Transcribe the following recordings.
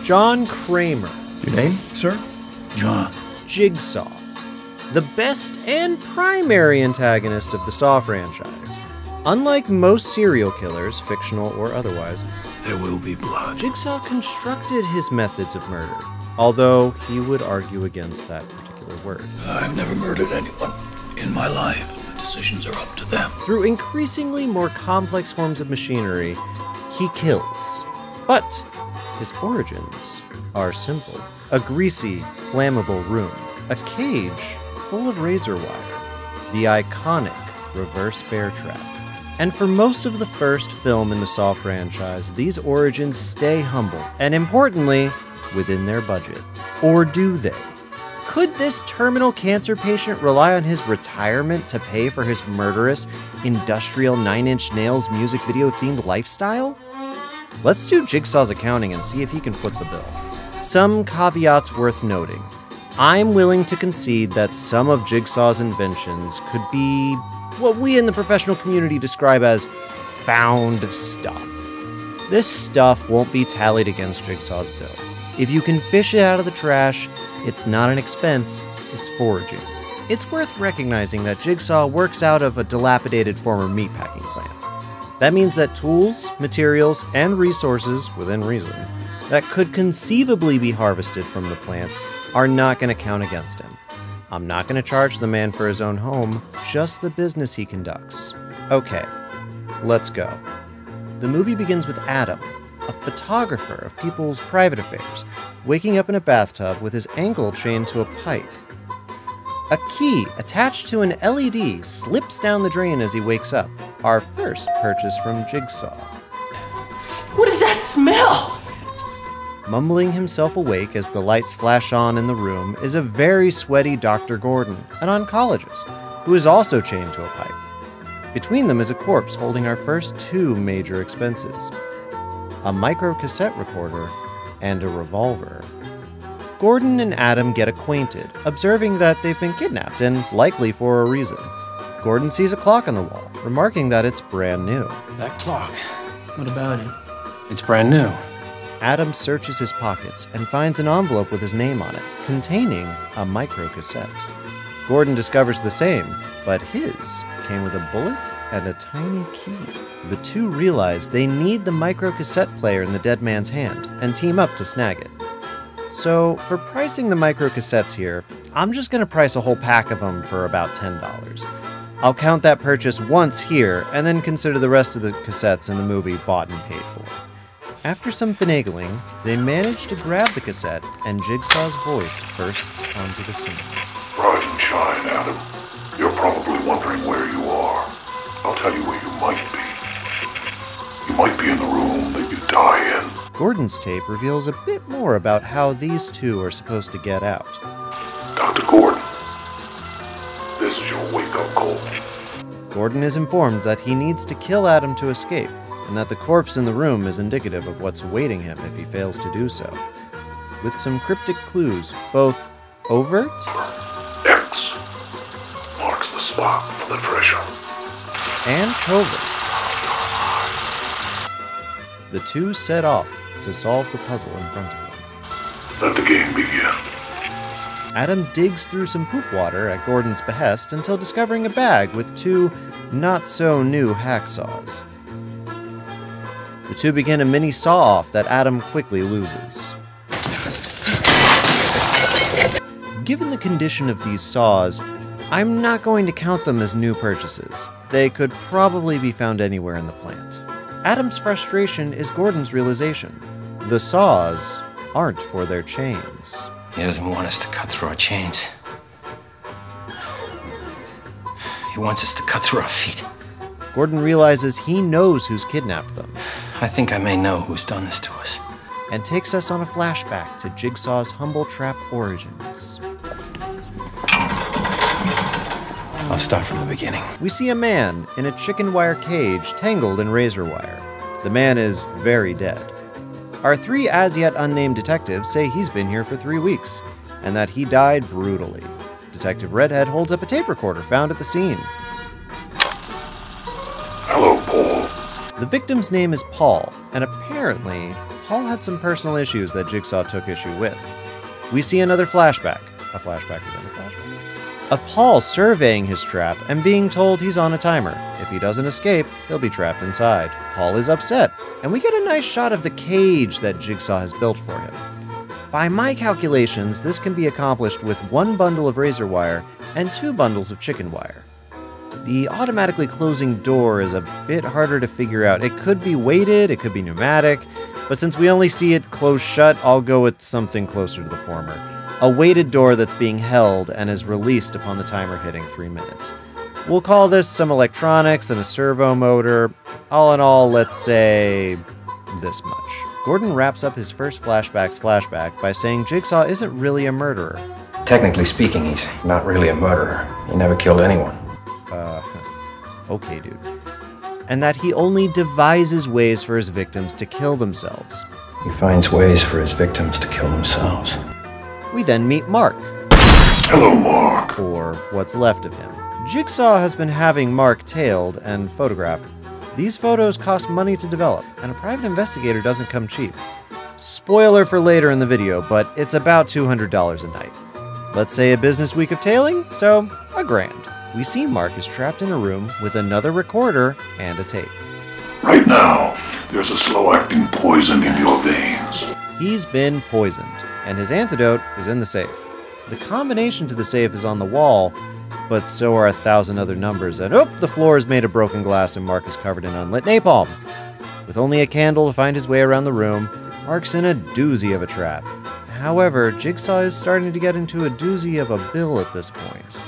John Kramer. Your name, sir? John. Jigsaw. The best and primary antagonist of the Saw franchise. Unlike most serial killers, fictional or otherwise, There will be blood. Jigsaw constructed his methods of murder, although he would argue against that particular word. I've never murdered anyone in my life. The decisions are up to them. Through increasingly more complex forms of machinery, he kills. But his origins are simple. A greasy, flammable room. A cage full of razor wire. The iconic reverse bear trap. And for most of the first film in the Saw franchise, these origins stay humble, and importantly, within their budget. Or do they? Could this terminal cancer patient rely on his retirement to pay for his murderous, industrial Nine Inch Nails music video themed lifestyle? Let's do Jigsaw's accounting and see if he can foot the bill. Some caveats worth noting. I'm willing to concede that some of Jigsaw's inventions could be what we in the professional community describe as found stuff. This stuff won't be tallied against Jigsaw's bill. If you can fish it out of the trash, it's not an expense, it's foraging. It's worth recognizing that Jigsaw works out of a dilapidated former meatpacking plant. That means that tools, materials, and resources, within reason, that could conceivably be harvested from the plant are not going to count against him. I'm not going to charge the man for his own home, just the business he conducts. Okay, let's go. The movie begins with Adam, a photographer of people's private affairs, waking up in a bathtub with his ankle chained to a pipe. A key attached to an LED slips down the drain as he wakes up, our first purchase from Jigsaw. What is that smell? Mumbling himself awake as the lights flash on in the room is a very sweaty Dr. Gordon, an oncologist, who is also chained to a pipe. Between them is a corpse holding our first two major expenses, a micro-cassette recorder and a revolver. Gordon and Adam get acquainted, observing that they've been kidnapped, and likely for a reason. Gordon sees a clock on the wall, remarking that it's brand new. That clock. What about it? It's brand new. Adam searches his pockets and finds an envelope with his name on it, containing a microcassette. Gordon discovers the same, but his came with a bullet and a tiny key. The two realize they need the microcassette player in the dead man's hand and team up to snag it. So, for pricing the microcassettes here, I'm just going to price a whole pack of them for about $10. I'll count that purchase once here and then consider the rest of the cassettes in the movie bought and paid for. After some finagling, they manage to grab the cassette, and Jigsaw's voice bursts onto the scene. Rise and shine, Adam. You're probably wondering where you are. I'll tell you where you might be. You might be in the room that you die in. Gordon's tape reveals a bit more about how these two are supposed to get out. Dr. Gordon, this is your wake-up call. Gordon is informed that he needs to kill Adam to escape, and that the corpse in the room is indicative of what's awaiting him if he fails to do so. With some cryptic clues, both overt X marks the spot for the treasure. and covert. The two set off to solve the puzzle in front of them. Let the game begin. Adam digs through some poop water at Gordon's behest until discovering a bag with two not-so-new hacksaws. The two begin a mini saw-off that Adam quickly loses. Given the condition of these saws, I'm not going to count them as new purchases. They could probably be found anywhere in the plant. Adam's frustration is Gordon's realization. The saws aren't for their chains. He doesn't want us to cut through our chains. He wants us to cut through our feet. Gordon realizes he knows who's kidnapped them, I think I may know who's done this to us. and takes us on a flashback to Jigsaw's humble trap origins. I'll start from the beginning. We see a man in a chicken wire cage tangled in razor wire. The man is very dead. Our three as-yet unnamed detectives say he's been here for 3 weeks, and that he died brutally. Detective Redhead holds up a tape recorder found at the scene. Hello, Paul. The victim's name is Paul, and apparently Paul had some personal issues that Jigsaw took issue with. We see another flashback, a flashback within a flashback, of Paul surveying his trap and being told he's on a timer. If he doesn't escape, he'll be trapped inside. Paul is upset, and we get a nice shot of the cage that Jigsaw has built for him. By my calculations, this can be accomplished with 1 bundle of razor wire and 2 bundles of chicken wire. The automatically closing door is a bit harder to figure out. It could be weighted, it could be pneumatic, but since we only see it close shut, I'll go with something closer to the former. A weighted door that's being held and is released upon the timer hitting 3 minutes. We'll call this some electronics and a servo motor. All in all, let's say this much. Gordon wraps up his first flashback's flashback by saying Jigsaw isn't really a murderer. Technically speaking, he's not really a murderer. He never killed anyone. Okay, dude. And that he only devises ways for his victims to kill themselves. He finds ways for his victims to kill themselves. We then meet Mark. Hello, Mark. Or what's left of him. Jigsaw has been having Mark tailed and photographed. These photos cost money to develop, and a private investigator doesn't come cheap. Spoiler for later in the video, but it's about $200 a night. Let's say a business week of tailing, so $1,000. We see Mark is trapped in a room with another recorder and a tape. Right now, there's a slow-acting poison in your veins. He's been poisoned, and his antidote is in the safe. The combination to the safe is on the wall, but so are 1,000 other numbers, and the floor is made of broken glass and Mark is covered in unlit napalm. With only a candle to find his way around the room, Mark's in a doozy of a trap. However, Jigsaw is starting to get into a doozy of a bill at this point.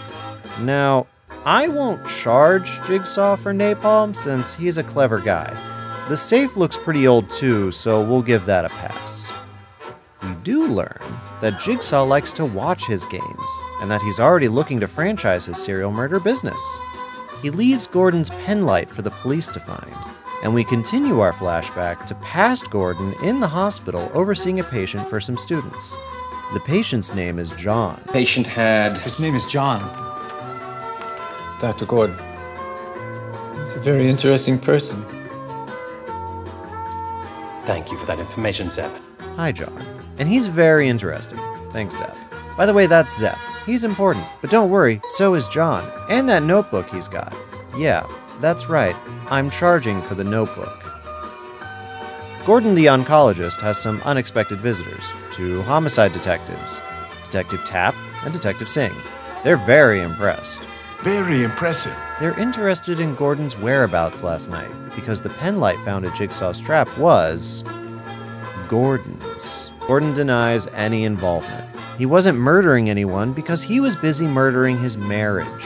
Now, I won't charge Jigsaw for napalm since he's a clever guy. The safe looks pretty old too, so we'll give that a pass. We do learn that Jigsaw likes to watch his games, and that he's already looking to franchise his serial murder business. He leaves Gordon's pen light for the police to find, and we continue our flashback to past Gordon in the hospital overseeing a patient for some students. The patient's name is John. Patient had... His name is John. Dr. Gordon. He's a very interesting person. Thank you for that information, Zeb. Hi, John. And he's very interesting. Thanks, Zeb. By the way, that's Zeb. He's important, but don't worry, so is John. And that notebook he's got. Yeah, that's right. I'm charging for the notebook. Gordon the oncologist has some unexpected visitors. 2 homicide detectives, Detective Tapp and Detective Singh. They're very impressed. Very impressive. They're interested in Gordon's whereabouts last night because the pen light found at Jigsaw's trap was Gordon's. Gordon denies any involvement. He wasn't murdering anyone because he was busy murdering his marriage.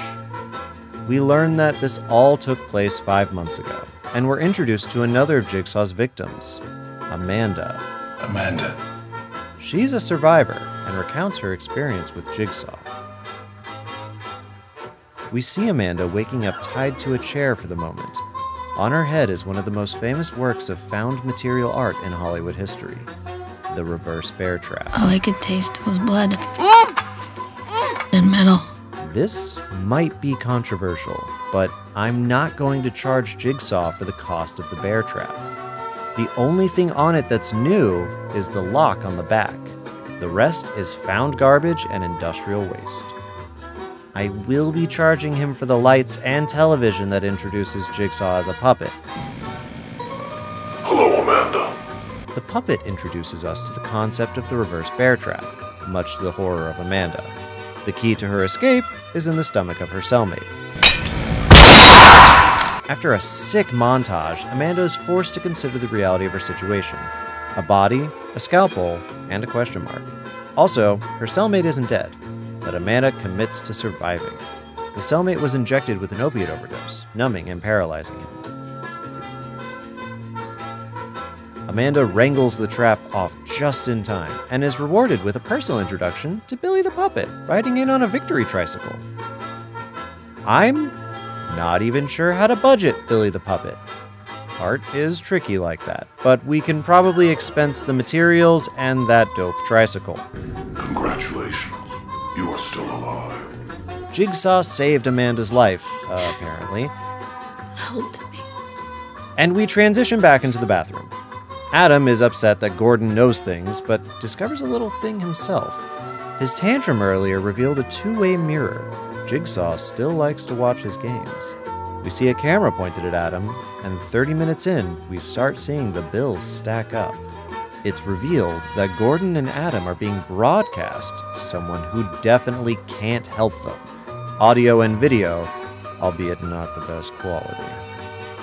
We learn that this all took place 5 months ago, and we're introduced to another of Jigsaw's victims, Amanda. Amanda. She's a survivor and recounts her experience with Jigsaw. We see Amanda waking up tied to a chair for the moment. On her head is one of the most famous works of found material art in Hollywood history, the reverse bear trap. All I could taste was blood and metal. This might be controversial, but I'm not going to charge Jigsaw for the cost of the bear trap. The only thing on it that's new is the lock on the back. The rest is found garbage and industrial waste. I will be charging him for the lights and television that introduces Jigsaw as a puppet. Hello, Amanda. The puppet introduces us to the concept of the reverse bear trap, much to the horror of Amanda. The key to her escape is in the stomach of her cellmate. After a sick montage, Amanda is forced to consider the reality of her situation. A body, a scalpel, and a question mark. Also, her cellmate isn't dead, but Amanda commits to surviving. The cellmate was injected with an opiate overdose, numbing and paralyzing him. Amanda wrangles the trap off just in time, and is rewarded with a personal introduction to Billy the Puppet, riding in on a victory tricycle. I'm not even sure how to budget Billy the Puppet. Art is tricky like that, but we can probably expense the materials and that dope tricycle. Congratulations. You are still alive. Jigsaw saved Amanda's life, apparently. Helped me. And we transition back into the bathroom. Adam is upset that Gordon knows things, but discovers a little thing himself. His tantrum earlier revealed a two-way mirror. Jigsaw still likes to watch his games. We see a camera pointed at Adam, and 30 minutes in, we start seeing the bills stack up. It's revealed that Gordon and Adam are being broadcast to someone who definitely can't help them. Audio and video, albeit not the best quality.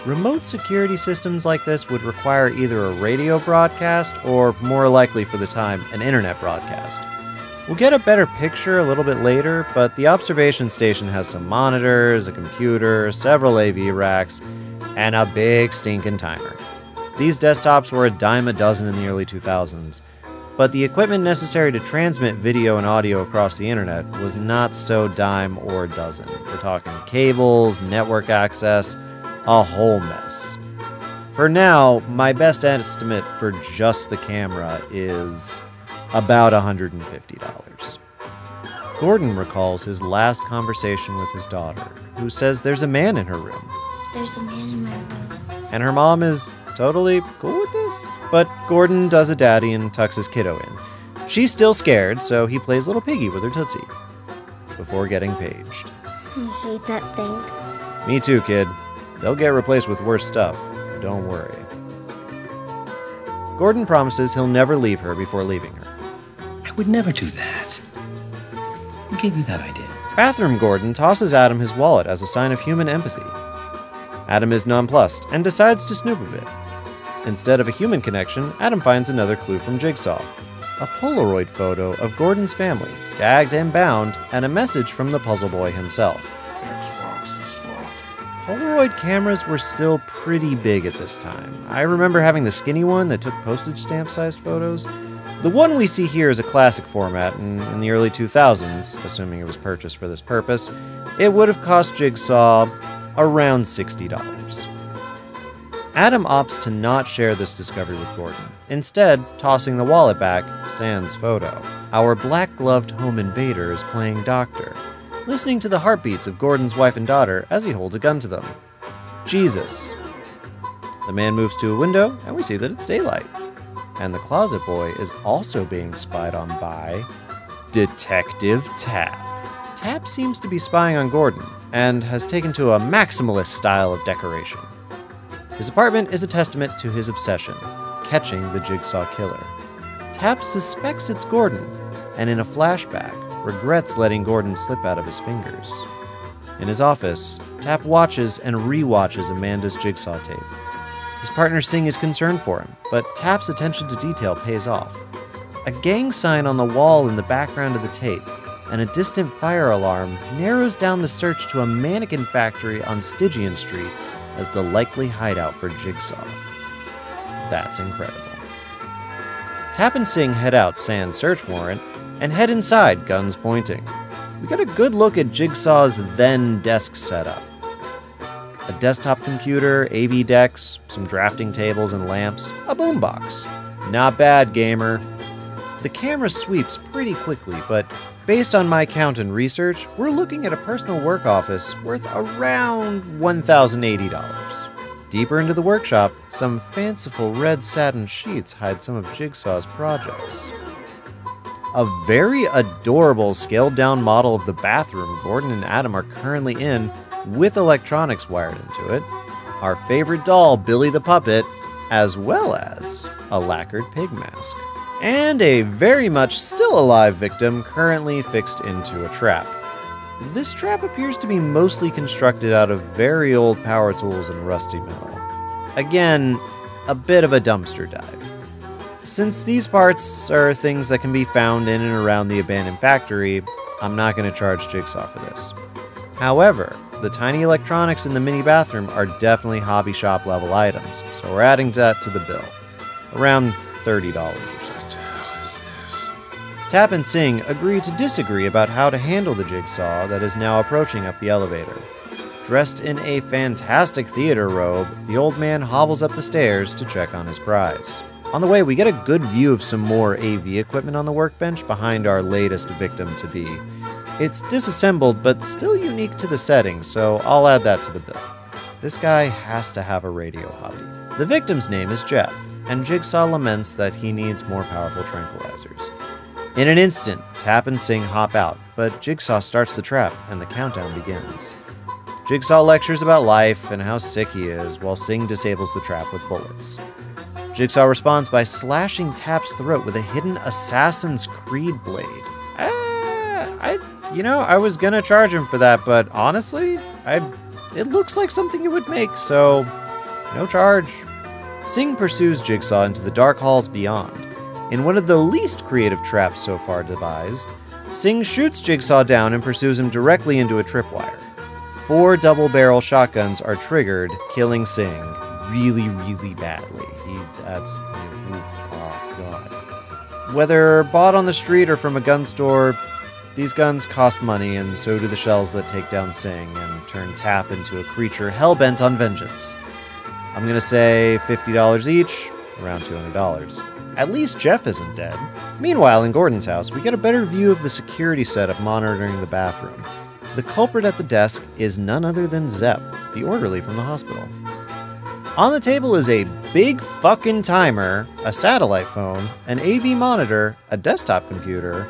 Remote security systems like this would require either a radio broadcast or, more likely for the time, an internet broadcast. We'll get a better picture a little bit later, but the observation station has some monitors, a computer, several AV racks, and a big stinking timer. These desktops were a dime a dozen in the early 2000s, but the equipment necessary to transmit video and audio across the internet was not so dime or a dozen. We're talking cables, network access, a whole mess. For now, my best estimate for just the camera is about $150. Gordon recalls his last conversation with his daughter, who says there's a man in her room. There's a man in my room. And her mom is totally cool with this. But Gordon does a daddy and tucks his kiddo in. She's still scared, so he plays little piggy with her Tootsie before getting paged. I hate that thing. Me too, kid. They'll get replaced with worse stuff. Don't worry. Gordon promises he'll never leave her before leaving her. I would never do that. Who gave you that idea? Bathroom Gordon tosses Adam his wallet as a sign of human empathy. Adam is nonplussed and decides to snoop a bit. Instead of a human connection, Adam finds another clue from Jigsaw. A Polaroid photo of Gordon's family, gagged and bound, and a message from the puzzle boy himself. Polaroid cameras were still pretty big at this time. I remember having the skinny one that took postage stamp-sized photos. The one we see here is a classic format, and in the early 2000s, assuming it was purchased for this purpose, it would have cost Jigsaw around $60. Adam opts to not share this discovery with Gordon, instead tossing the wallet back, sans photo. Our black-gloved home invader is playing doctor, listening to the heartbeats of Gordon's wife and daughter as he holds a gun to them. Jesus. The man moves to a window, and we see that it's daylight. And the closet boy is also being spied on by Detective Tap. Tap seems to be spying on Gordon, and has taken to a maximalist style of decoration. His apartment is a testament to his obsession, catching the Jigsaw killer. Tap suspects it's Gordon, and in a flashback, regrets letting Gordon slip out of his fingers. In his office, Tap watches and re-watches Amanda's Jigsaw tape. His partner Singh is concerned for him, but Tap's attention to detail pays off. A gang sign on the wall in the background of the tape and a distant fire alarm narrows down the search to a mannequin factory on Stygian Street as the likely hideout for Jigsaw. That's incredible. Tap and Singh head out sans search warrant and head inside, guns pointing. We get a good look at Jigsaw's then desk setup. A desktop computer, AV decks, some drafting tables and lamps, a boombox. Not bad, gamer. The camera sweeps pretty quickly, but based on my count and research, we're looking at a personal work office worth around $1,080. Deeper into the workshop, some fanciful red satin sheets hide some of Jigsaw's projects. A very adorable scaled-down model of the bathroom Gordon and Adam are currently in, with electronics wired into it, our favorite doll, Billy the Puppet, as well as a lacquered pig mask, and a very much still alive victim currently fixed into a trap. This trap appears to be mostly constructed out of very old power tools and rusty metal. Again, a bit of a dumpster dive. Since these parts are things that can be found in and around the abandoned factory, I'm not going to charge Jigsaw for this. However, the tiny electronics in the mini bathroom are definitely hobby shop level items, so we're adding that to the bill. Around $30 or so. What the hell is this? Tap and Singh agree to disagree about how to handle the Jigsaw that is now approaching up the elevator. Dressed in a fantastic theater robe, the old man hobbles up the stairs to check on his prize. On the way, we get a good view of some more AV equipment on the workbench behind our latest victim-to-be. It's disassembled, but still unique to the setting, so I'll add that to the bill. This guy has to have a radio hobby. The victim's name is Jeff, and Jigsaw laments that he needs more powerful tranquilizers. In an instant, Tap and Sing hop out, but Jigsaw starts the trap and the countdown begins. Jigsaw lectures about life and how sick he is, while Sing disables the trap with bullets. Jigsaw responds by slashing Tap's throat with a hidden Assassin's Creed blade. I was gonna charge him for that, but honestly, it looks like something you would make, so no charge. Sing pursues Jigsaw into the dark halls beyond. In one of the least creative traps so far devised, Sing shoots Jigsaw down and pursues him directly into a tripwire. 4 double-barrel shotguns are triggered, killing Sing really, really badly. Oh god. Whether bought on the street or from a gun store, these guns cost money, and so do the shells that take down Sing and turn Tap into a creature hell-bent on vengeance. I'm gonna say $50 each, around $200. At least Jeff isn't dead. Meanwhile, in Gordon's house, we get a better view of the security setup monitoring the bathroom. The culprit at the desk is none other than Zepp, the orderly from the hospital. On the table is a big fucking timer, a satellite phone, an AV monitor, a desktop computer,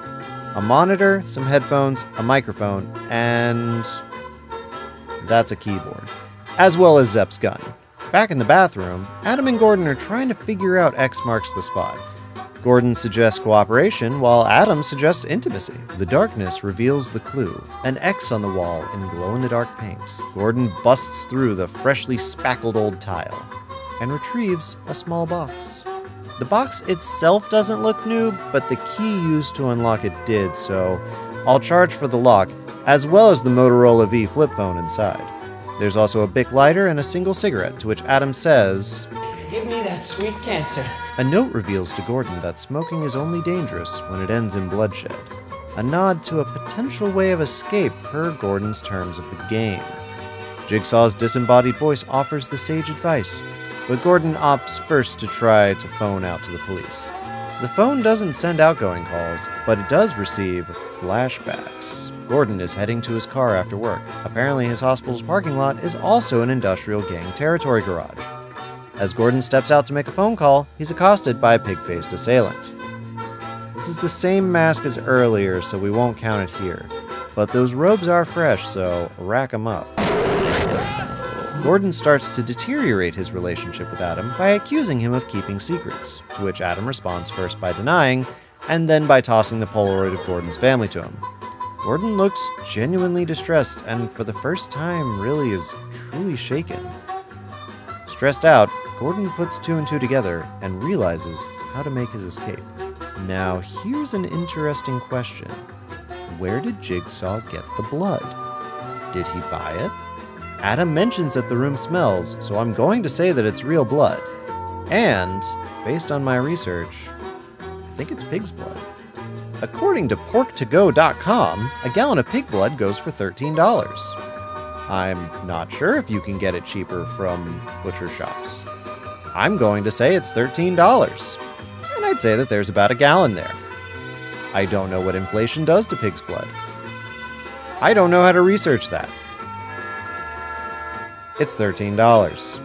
a monitor, some headphones, a microphone, and that's a keyboard, as well as Zepp's gun. Back in the bathroom, Adam and Gordon are trying to figure out X marks the spot. Gordon suggests cooperation, while Adam suggests intimacy. The darkness reveals the clue, an X on the wall in glow-in-the-dark paint. Gordon busts through the freshly spackled old tile and retrieves a small box. The box itself doesn't look new, but the key used to unlock it did, so I'll charge for the lock, as well as the Motorola V flip phone inside. There's also a Bic lighter and a single cigarette, to which Adam says, Give me that sweet cancer. A note reveals to Gordon that smoking is only dangerous when it ends in bloodshed, a nod to a potential way of escape per Gordon's terms of the game. Jigsaw's disembodied voice offers the sage advice, but Gordon opts first to try to phone out to the police. The phone doesn't send outgoing calls, but it does receive flashbacks. Gordon is heading to his car after work. Apparently his hospital's parking lot is also an industrial gang territory garage. As Gordon steps out to make a phone call, he's accosted by a pig-faced assailant. This is the same mask as earlier, so we won't count it here. But those robes are fresh, so rack 'em up. Gordon starts to deteriorate his relationship with Adam by accusing him of keeping secrets, to which Adam responds first by denying, and then by tossing the Polaroid of Gordon's family to him. Gordon looks genuinely distressed, and for the first time really is truly shaken. Stressed out, Gordon puts 2 and 2 together and realizes how to make his escape. Now here's an interesting question. Where did Jigsaw get the blood? Did he buy it? Adam mentions that the room smells, so I'm going to say that it's real blood. And, based on my research, I think it's pig's blood. According to porktogo.com, a gallon of pig blood goes for $13. I'm not sure if you can get it cheaper from butcher shops. I'm going to say it's $13, and I'd say that there's about a gallon there. I don't know what inflation does to pig's blood. I don't know how to research that. It's $13.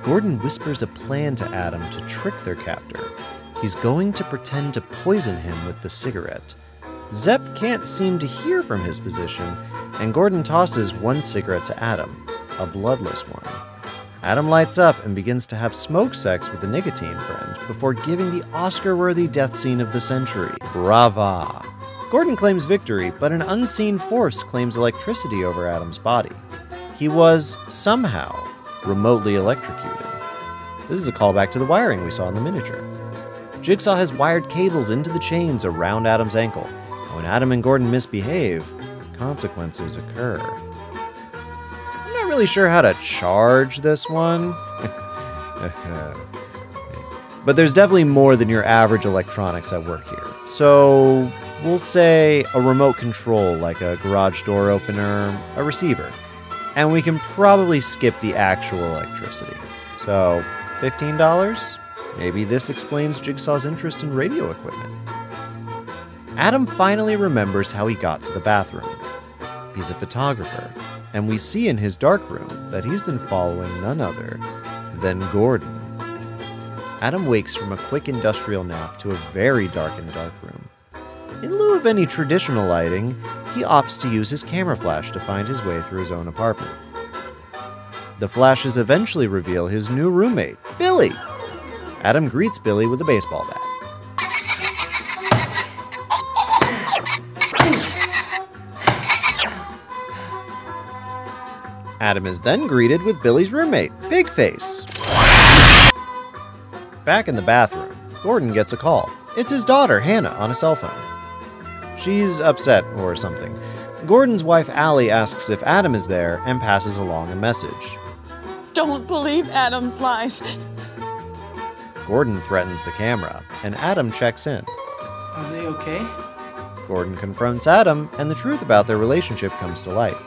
Gordon whispers a plan to Adam to trick their captor. He's going to pretend to poison him with the cigarette. Zepp can't seem to hear from his position, and Gordon tosses 1 cigarette to Adam, a bloodless one. Adam lights up and begins to have smoke sex with the nicotine friend before giving the Oscar-worthy death scene of the century. Brava! Gordon claims victory, but an unseen force claims electricity over Adam's body. He was, somehow, remotely electrocuted. This is a callback to the wiring we saw in the miniature. Jigsaw has wired cables into the chains around Adam's ankle, and when Adam and Gordon misbehave, consequences occur. I'm not really sure how to charge this one, but there's definitely more than your average electronics at work here. So we'll say a remote control like a garage door opener, a receiver, and we can probably skip the actual electricity. So $15? Maybe this explains Jigsaw's interest in radio equipment. Adam finally remembers how he got to the bathroom. He's a photographer, and we see in his darkroom that he's been following none other than Gordon. Adam wakes from a quick industrial nap to a very dark room. In lieu of any traditional lighting, he opts to use his camera flash to find his way through his own apartment. The flashes eventually reveal his new roommate, Billy. Adam greets Billy with a baseball bat. Adam is then greeted with Billy's roommate, Bigface. Back in the bathroom, Gordon gets a call. It's his daughter, Hannah, on a cell phone. She's upset or something. Gordon's wife, Allie, asks if Adam is there and passes along a message. Don't believe Adam's lies. Gordon threatens the camera, and Adam checks in. Are they okay? Gordon confronts Adam, and the truth about their relationship comes to light.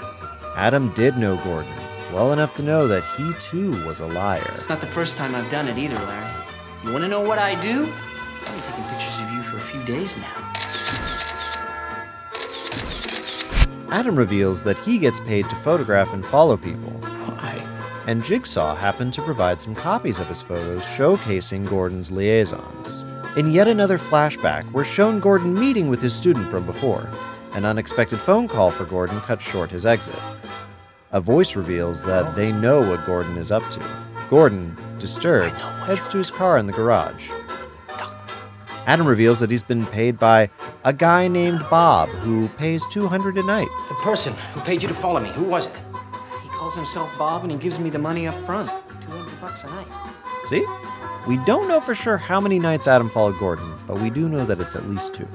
Adam did know Gordon, well enough to know that he too was a liar. It's not the first time I've done it either, Larry. You want to know what I do? I've been taking pictures of you for a few days now. Adam reveals that he gets paid to photograph and follow people. Why? And Jigsaw happened to provide some copies of his photos showcasing Gordon's liaisons. In yet another flashback, we're shown Gordon meeting with his student from before. An unexpected phone call for Gordon cuts short his exit. A voice reveals that they know what Gordon is up to. Gordon, disturbed, heads to his car in the garage. Adam reveals that he's been paid by a guy named Bob, who pays $200 a night. The person who paid you to follow me, who was it? He calls himself Bob and he gives me the money up front. $200 a night. See? We don't know for sure how many nights Adam followed Gordon, but we do know that it's at least 2.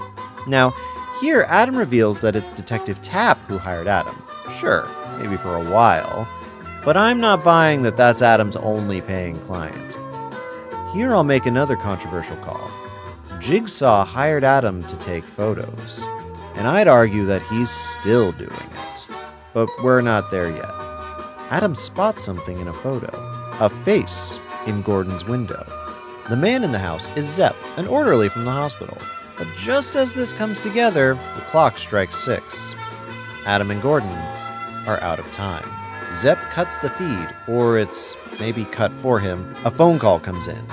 Now, here Adam reveals that it's Detective Tapp who hired Adam. Sure, maybe for a while, but I'm not buying that that's Adam's only paying client. Here I'll make another controversial call. Jigsaw hired Adam to take photos, and I'd argue that he's still doing it. But we're not there yet. Adam spots something in a photo, a face in Gordon's window. The man in the house is Zepp, an orderly from the hospital. But just as this comes together, the clock strikes 6. Adam and Gordon are out of time. Zepp cuts the feed, or it's maybe cut for him. A phone call comes in.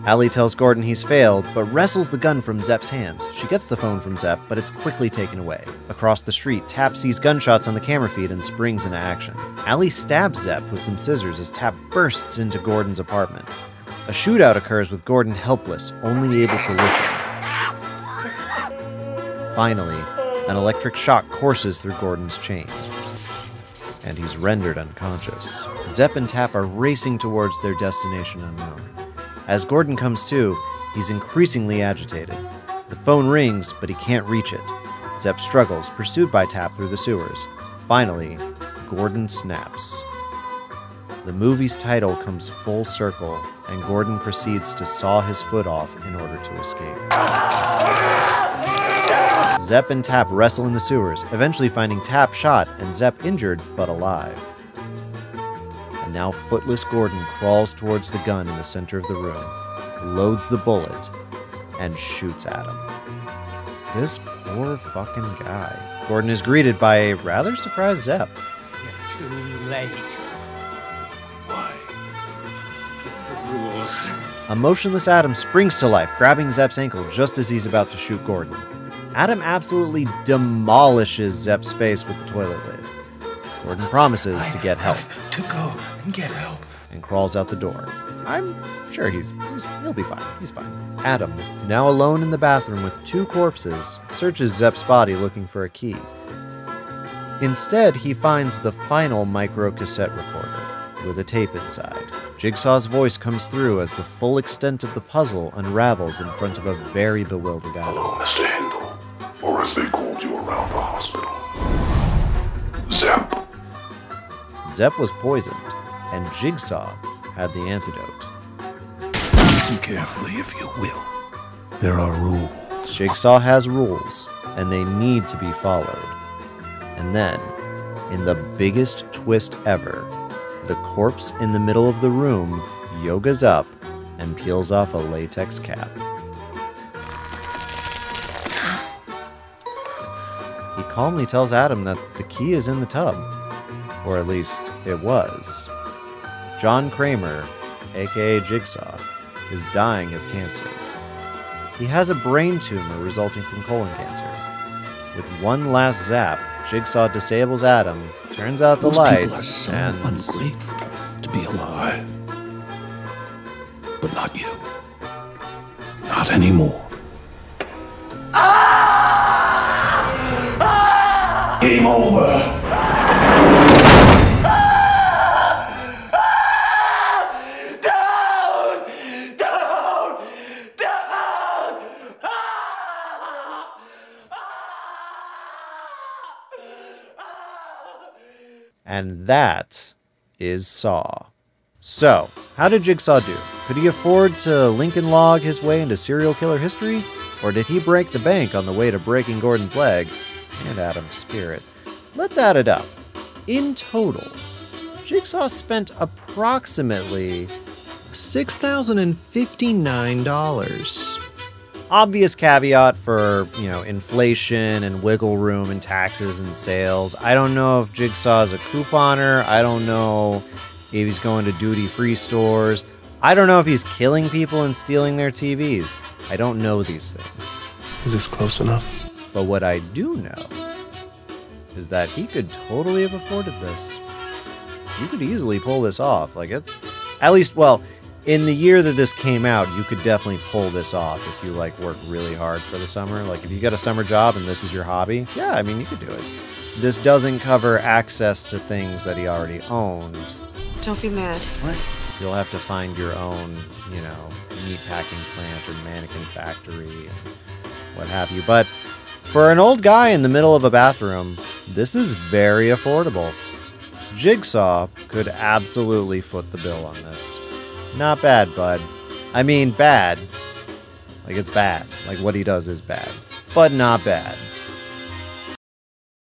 Allie tells Gordon he's failed, but wrestles the gun from Zepp's hands. She gets the phone from Zepp, but it's quickly taken away. Across the street, Tapp sees gunshots on the camera feed and springs into action. Allie stabs Zepp with some scissors as Tapp bursts into Gordon's apartment. A shootout occurs with Gordon helpless, only able to listen. Finally, an electric shock courses through Gordon's chain, and he's rendered unconscious. Zepp and Tapp are racing towards their destination unknown. As Gordon comes to, he's increasingly agitated. The phone rings, but he can't reach it. Zepp struggles, pursued by Tapp through the sewers. Finally, Gordon snaps. The movie's title comes full circle, and Gordon proceeds to saw his foot off in order to escape. Zepp and Tapp wrestle in the sewers, eventually finding Tapp shot and Zepp injured but alive. And now footless Gordon crawls towards the gun in the center of the room, loads the bullet, and shoots Adam. This poor fucking guy. Gordon is greeted by a rather surprised Zepp. You're too late. Why? It's the rules. A motionless Adam springs to life, grabbing Zepp's ankle just as he's about to shoot Gordon. Adam absolutely demolishes Zepp's face with the toilet lid. Gordon promises to get help. To go and get help. And crawls out the door. I'm sure he'll be fine. He's fine. Adam, now alone in the bathroom with 2 corpses, searches Zepp's body looking for a key. Instead, he finds the final micro cassette recorder with a tape inside. Jigsaw's voice comes through as the full extent of the puzzle unravels in front of a very bewildered Adam. Hello, Mr. Hindle, or as they called you around the hospital, Zepp. Zepp was poisoned, and Jigsaw had the antidote. Listen carefully, if you will. There are rules. Jigsaw has rules, and they need to be followed. And then, in the biggest twist ever, the corpse in the middle of the room yogas up and peels off a latex cap. He calmly tells Adam that the key is in the tub, or at least it was. John Kramer, aka Jigsaw, is dying of cancer. He has a brain tumor resulting from colon cancer. With one last zap, Jigsaw disables Adam, turns out the Those people are lights, so and ungrateful to be alive. But not you. Not anymore. Game over. And that is Saw. So, how did Jigsaw do? Could he afford to Lincoln Log his way into serial killer history? Or did he break the bank on the way to breaking Gordon's leg and Adam's spirit? Let's add it up. In total, Jigsaw spent approximately $6,059. Obvious caveat for, inflation and wiggle room and taxes and sales. I don't know if Jigsaw is a couponer. I don't know if he's going to duty-free stores. I don't know if he's killing people and stealing their TVs. I don't know these things. Is this close enough? But what I do know is that he could totally have afforded this. You could easily pull this off. In the year that this came out, you could definitely pull this off if you work really hard for the summer. If you get a summer job and this is your hobby, yeah, you could do it. This doesn't cover access to things that he already owned. Don't be mad. What? You'll have to find your own, meat packing plant or mannequin factory and what have you. But for an old guy in the middle of a bathroom, this is very affordable. Jigsaw could absolutely foot the bill on this. Not bad, bud. I mean, bad. It's bad. What he does is bad. But not bad.